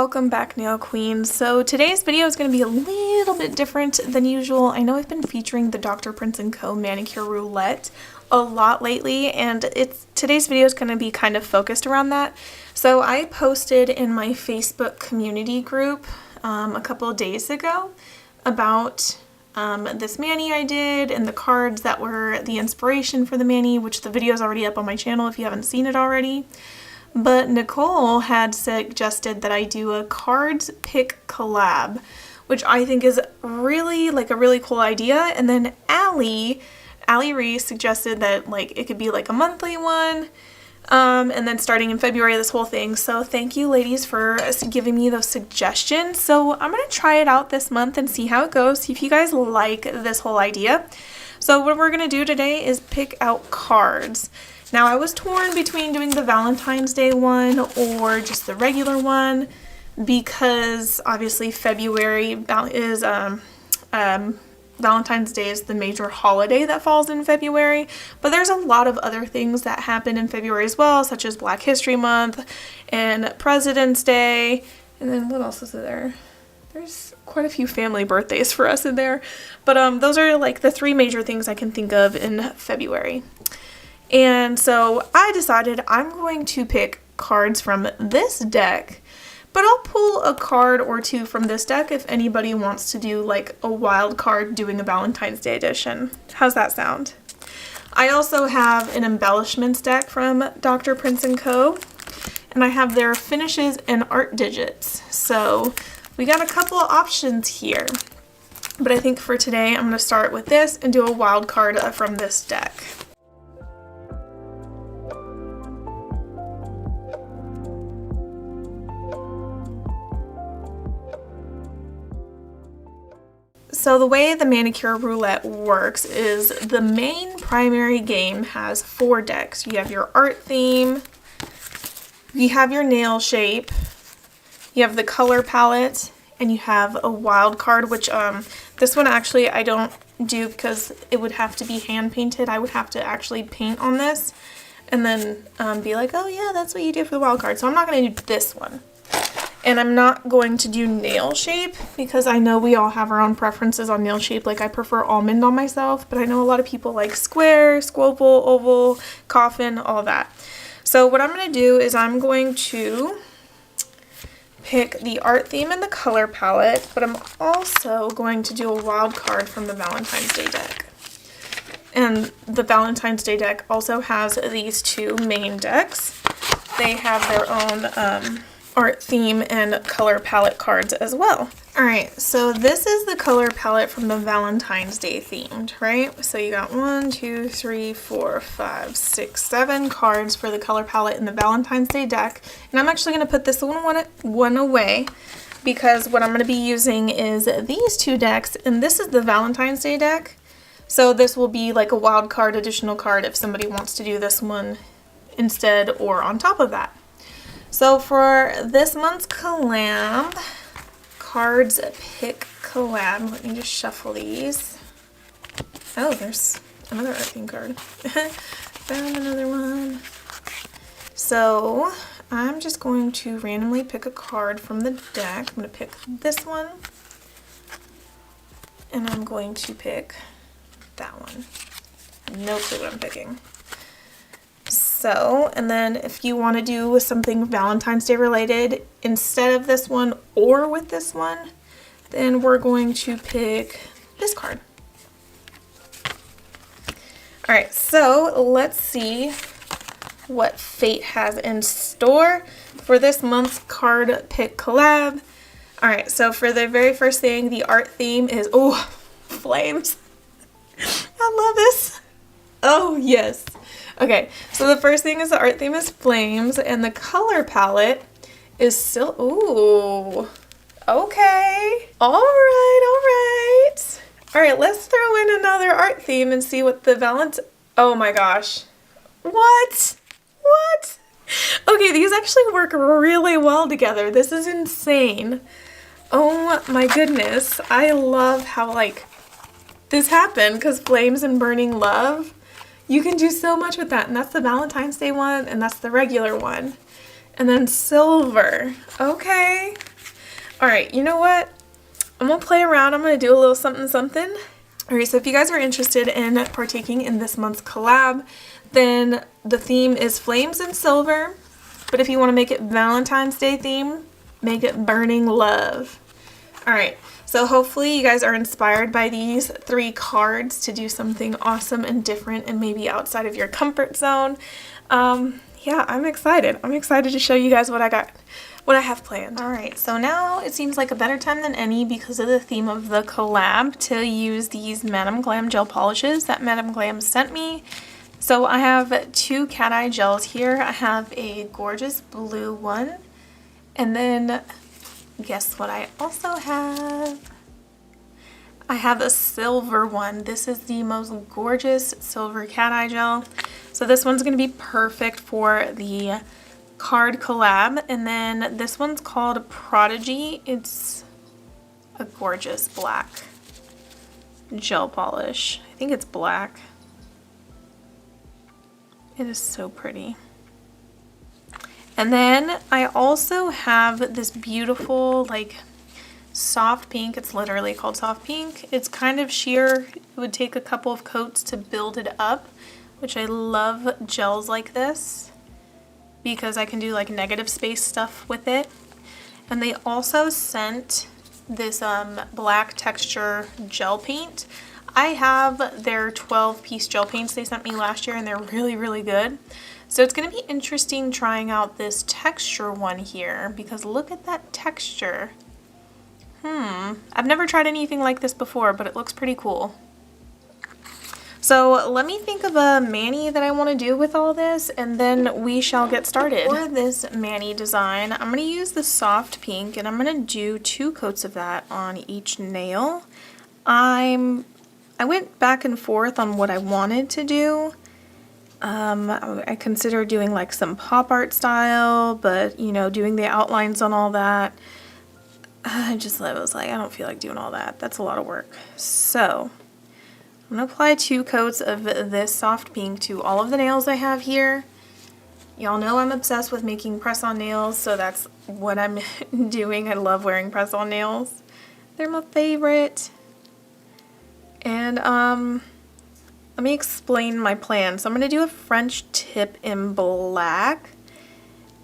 welcome back, nail queens. So today's video is going to be a little bit different than usual. I know I've been featuring the Dr. Prince & Co. Manicure Roulette a lot lately, and today's video is going to be kind of focused around that. So I posted in my Facebook community group a couple of days ago about this mani I did and the cards that were the inspiration for the mani, which the video is already up on my channel if you haven't seen it already. But Nicole had suggested that I do a cards pick collab, which I think is really like a really cool idea. And then Allie Reese suggested that like it could be like a monthly one, and then starting in February, this whole thing. So thank you ladies for giving me those suggestions. So I'm gonna try it out this month and see how it goes, see if you guys like this whole idea. So what we're gonna do today is pick out cards. Now I was torn between doing the Valentine's Day one or just the regular one, because obviously February is Valentine's Day is the major holiday that falls in February, but there's a lot of other things that happen in February as well, such as Black History Month and President's Day, and then what else is there? There's quite a few family birthdays for us in there, but those are like the three major things I can think of in February. And so I decided I'm going to pick cards from this deck, but I'll pull a card or two from this deck if anybody wants to do like a wild card doing a Valentine's Day edition. How's that sound? I also have an embellishments deck from Dr. Prince & Co. and I have their finishes and art digits. So we got a couple of options here, but I think for today I'm going to start with this and do a wild card from this deck. So the way the Manicure Roulette works is the main primary game has 4 decks. You have your art theme, you have your nail shape, you have the color palette, and you have a wild card, which this one actually I don't do because it would have to be hand painted. I would have to actually paint on this and then be like, oh yeah, that's what you do for the wild card. So I'm not going to do this one. And I'm not going to do nail shape because I know we all have our own preferences on nail shape. Like I prefer almond on myself, but I know a lot of people like square, squoval, oval, coffin, all that. So what I'm going to do is I'm going to pick the art theme and the color palette, but I'm also going to do a wild card from the Valentine's Day deck. And the Valentine's Day deck also has these 2 main decks. They have their own art theme and color palette cards as well. Alright, so this is the color palette from the Valentine's Day themed, right? So you got 1, 2, 3, 4, 5, 6, 7 cards for the color palette in the Valentine's Day deck. And I'm actually going to put this one away because what I'm going to be using is these 2 decks, and this is the Valentine's Day deck. So this will be like a wild card, additional card if somebody wants to do this one instead or on top of that. So for this month's collab, cards pick collab, let me just shuffle these. Oh, there's another art theme card. Found another one. So I'm just going to randomly pick a card from the deck. I'm going to pick this one. And I'm going to pick that one. No clue what I'm picking. So, and then if you want to do something Valentine's Day related instead of this one or with this one, then we're going to pick this card. Alright, so let's see what fate has in store for this month's card pick collab. Alright, so for the very first thing, the art theme is, oh, flames. I love this. Oh, yes. Okay, so the first thing is the art theme is flames, and the color palette is still, ooh, okay. All right. All right, let's throw in another art theme and see what the oh my gosh. What? Okay, these actually work really well together. This is insane. Oh my goodness. I love how like this happened because flames and burning love. You can do so much with that, and that's the Valentine's Day one, and that's the regular one. And then silver. Okay. All right, you know what? I'm gonna play around. I'm gonna do a little something something. All right, so if you guys are interested in partaking in this month's collab, then the theme is flames and silver. But if you want to make it Valentine's Day theme, make it burning love. All right, so hopefully you guys are inspired by these 3 cards to do something awesome and different and maybe outside of your comfort zone. Yeah, I'm excited. I'm excited to show you guys what I have planned. All right, so now it seems like a better time than any because of the theme of the collab to use these Madame Glam gel polishes that Madame Glam sent me. So I have 2 cat eye gels here. I have a gorgeous blue one, and then guess what I also have? I have a silver one. This is the most gorgeous silver cat eye gel. So this one's gonna be perfect for the card collab. And then this one's called Prodigy. It's a gorgeous black gel polish. I think it's black. It is so pretty. And then I also have this beautiful like soft pink. It's literally called soft pink. It's kind of sheer. It would take a couple of coats to build it up, which I love gels like this because I can do like negative space stuff with it. And they also sent this black texture gel paint. I have their 12-piece gel paints they sent me last year and they're really, really good. So it's going to be interesting trying out this texture one here because look at that texture. I've never tried anything like this before, but it looks pretty cool. So let me think of a mani that I want to do with all this and then we shall get started. For this mani design, I'm going to use the soft pink and I'm going to do 2 coats of that on each nail. I went back and forth on what I wanted to do. I considered doing like some pop art style, but you know, doing the outlines on all that, I was like, I don't feel like doing all that. That's a lot of work. So I'm gonna apply 2 coats of this soft pink to all of the nails I have here. Y'all know I'm obsessed with making press-on nails, so that's what I'm doing. I love wearing press-on nails. They're my favorite. And let me explain my plan. So I'm going to do a French tip in black,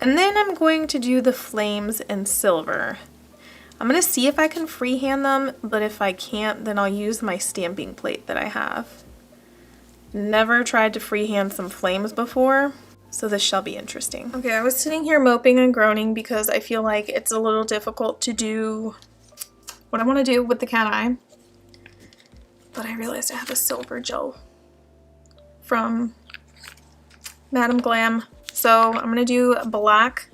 and then I'm going to do the flames in silver. I'm going to see if I can freehand them, but if I can't, then I'll use my stamping plate that I have. Never tried to freehand some flames before, so this shall be interesting. Okay, I was sitting here moping and groaning because I feel like it's a little difficult to do what I want to do with the cat eye. But I realized I have a silver gel from Madame Glam. So I'm going to do black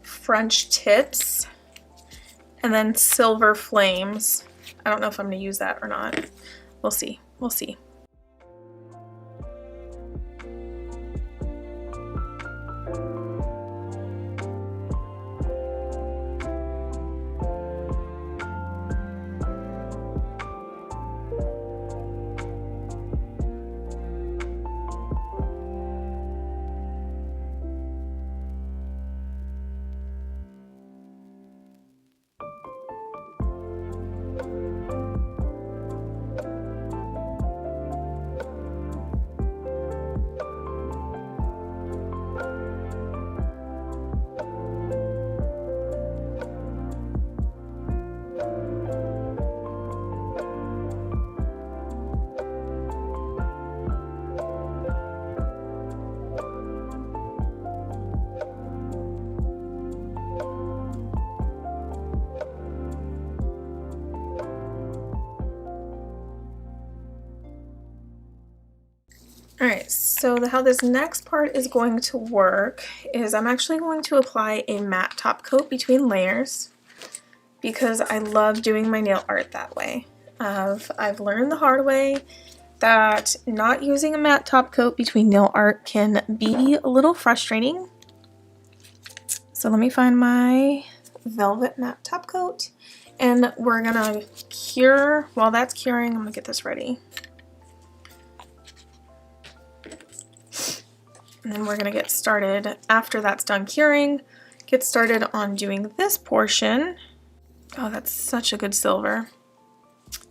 French tips and then silver flames. I don't know if I'm going to use that or not. We'll see. We'll see. Alright, so how this next part is going to work is I'm actually going to apply a matte top coat between layers because I love doing my nail art that way. I've learned the hard way that not using a matte top coat between nail art can be a little frustrating. So let me find my velvet matte top coat and we're gonna cure. While that's curing, I'm gonna get this ready. And then we're going to get started after that's done curing, get started on doing this portion. Oh, that's such a good silver.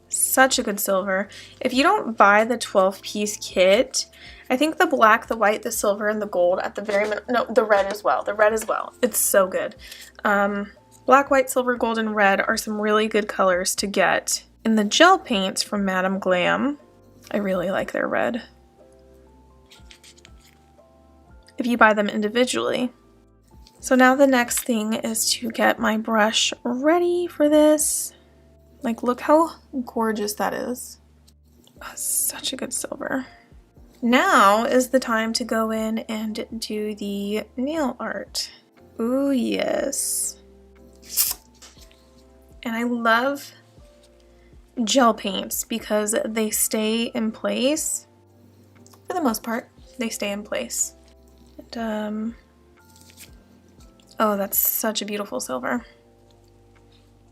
Such a good silver. If you don't buy the 12-piece kit, I think the black, the white, the silver, and the gold at the very no, the red as well. The red as well. It's so good. Black, white, silver, gold, and red are some really good colors to get. And the gel paints from Madame Glam, I really like their red. If you buy them individually. So now the next thing is to get my brush ready for this. Like, look how gorgeous that is. Oh, such a good silver. Now is the time to go in and do the nail art. Ooh, yes. And I love gel paints because they stay in place. For the most part, they stay in place. And, oh, that's such a beautiful silver.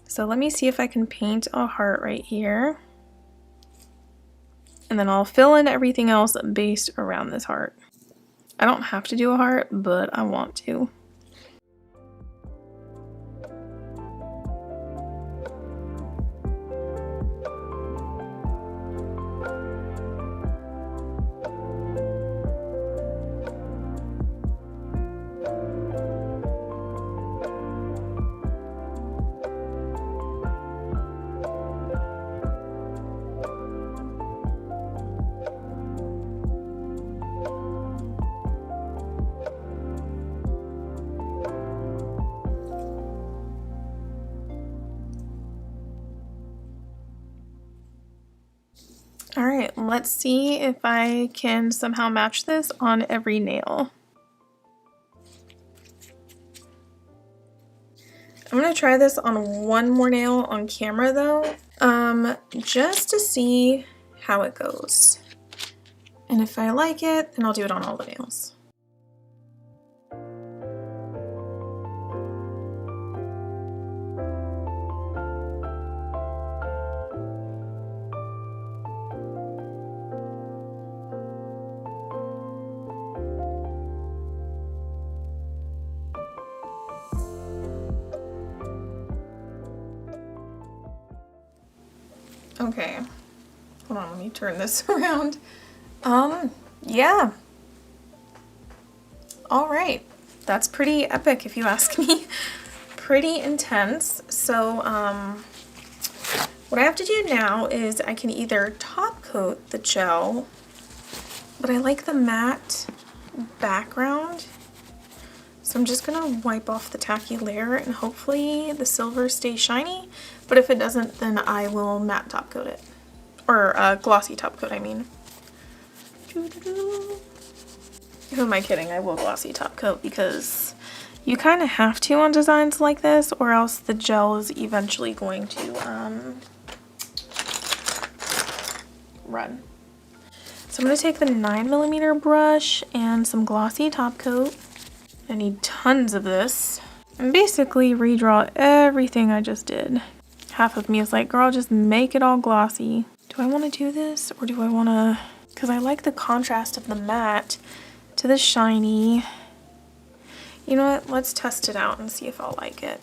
So let me see if I can paint a heart right here. And then I'll fill in everything else based around this heart. I don't have to do a heart, but I want to. All right, let's see if I can somehow match this on every nail. I'm gonna try this on one more nail on camera though, just to see how it goes. And if I like it, then I'll do it on all the nails. Okay, hold on, let me turn this around. Yeah. All right, that's pretty epic if you ask me. Pretty intense. So, what I have to do now is I can either top coat the gel, but I like the matte background. So I'm just gonna wipe off the tacky layer and hopefully the silver stays shiny. But if it doesn't, then I will matte top coat it. Or glossy top coat, I mean. Who am I kidding? I will glossy top coat because you kind of have to on designs like this or else the gel is eventually going to run. So I'm going to take the 9mm brush and some glossy top coat. I need tons of this. And basically redraw everything I just did. Half of me is like, girl, just make it all glossy. Do I want to do this or do I want to... Because I like the contrast of the matte to the shiny. You know what? Let's test it out and see if I'll like it.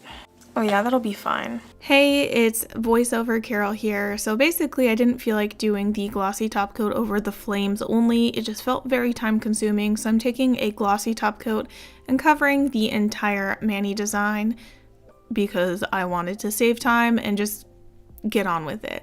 Oh yeah, that'll be fine. Hey, it's voiceover Carol here. So basically I didn't feel like doing the glossy top coat over the flames only. It just felt very time consuming. So I'm taking a glossy top coat and covering the entire Mani design because I wanted to save time and just get on with it.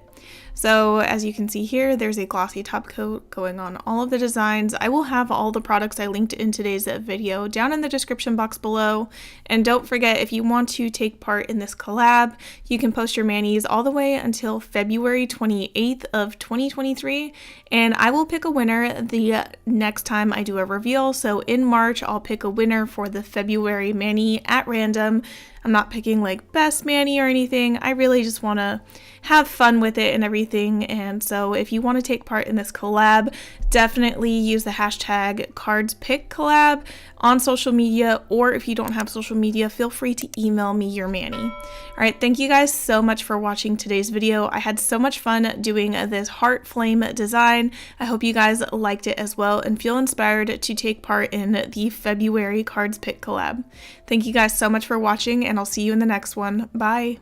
So as you can see here, there's a glossy top coat going on all of the designs. I will have all the products I linked in today's video down in the description box below. And don't forget, if you want to take part in this collab, you can post your manis all the way until February 28th of 2023. And I will pick a winner the next time I do a reveal. So in March, I'll pick a winner for the February mani at random. I'm not picking like best mani or anything. I really just want to have fun with it and everything. And so if you want to take part in this collab, definitely use the hashtag CardsPickCollab on social media, or if you don't have social media, feel free to email me your mani. All right, thank you guys so much for watching today's video. I had so much fun doing this heart flame design. I hope you guys liked it as well and feel inspired to take part in the February Cards Pick collab. Thank you guys so much for watching, and I'll see you in the next one. Bye.